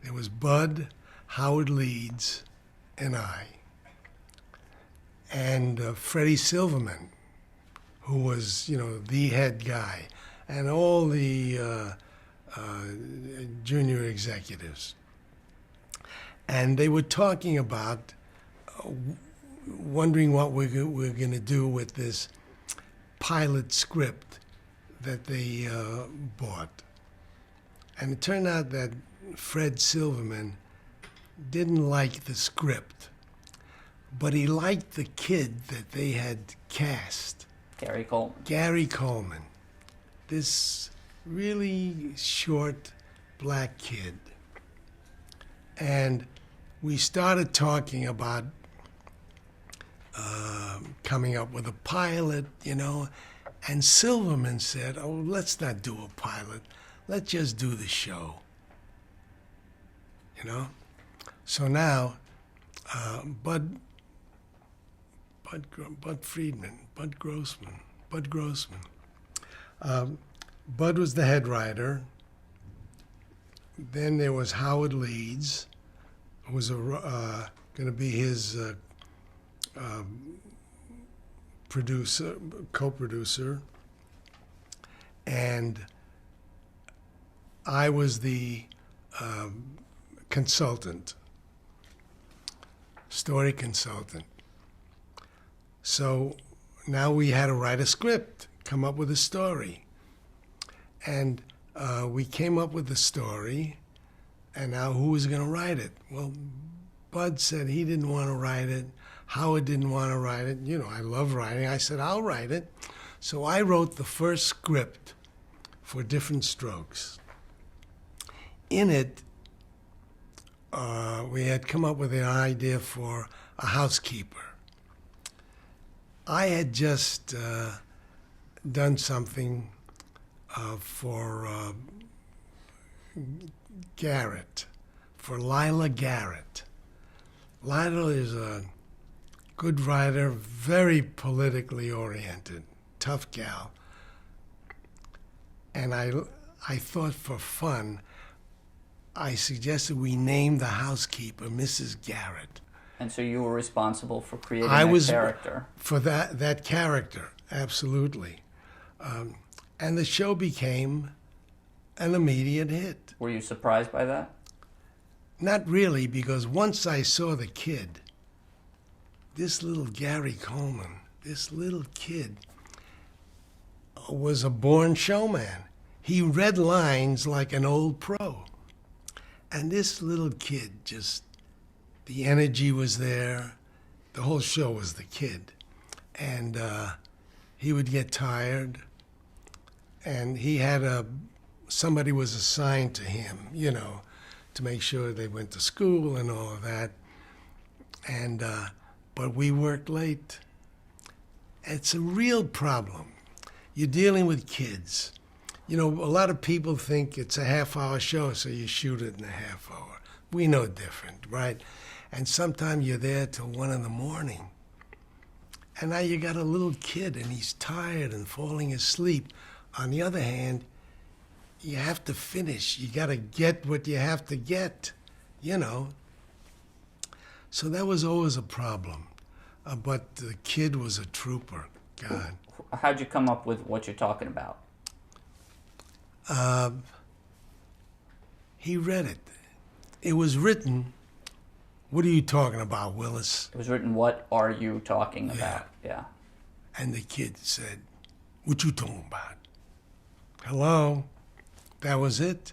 There was Bud, Howard Leeds, and I. And Freddie Silverman, who was, the head guy, and all the junior executives. And they were talking about wondering what we're going to do with this pilot script that they bought. And it turned out that Fred Silverman didn't like the script, but he liked the kid that they had cast. Gary Coleman. This really short black kid. And we started talking about coming up with a pilot, and Silverman said, "Oh, let's not do a pilot. Let's just do the show." So now, Bud Grossman. Bud was the head writer. Then there was Howard Leeds, who was going to be his co-producer, and I was the story consultant. So now we had to write a script, come up with a story. And we came up with the story, and now who was going to write it? Well, Bud said he didn't want to write it. Howard didn't want to write it. I love writing. I said, I'll write it. So I wrote the first script for Diff'rent Strokes. In it, we had come up with an idea for a housekeeper. I had just done something for Garrett, for Lila Garrett. Lila is a good writer, very politically oriented, tough gal. And I thought for fun, I suggested we name the housekeeper Mrs. Garrett. And so you were responsible for creating that character. For that character, absolutely. And the show became an immediate hit. Were you surprised by that? Not really, because once I saw the kid, this little Gary Coleman, this little kid was a born showman. He read lines like an old pro. And this little kid the energy was there. The whole show was the kid. And he would get tired. And he had somebody was assigned to him, to make sure they went to school and all of that. And, but we worked late. It's a real problem. You're dealing with kids. A lot of people think it's a half-hour show, so you shoot it in a half hour. We know different, right? And sometimes you're there till 1 a.m. And now you got a little kid, and he's tired and falling asleep. On the other hand, you have to finish. You got to get what you have to get, So that was always a problem. But the kid was a trooper, God. How'd you come up with what you're talking about? He read it. It was written, "What are you talking about, Willis?" It was written, "What are you talking about?" Yeah. And the kid said, "What you talking about?" Hello? That was it.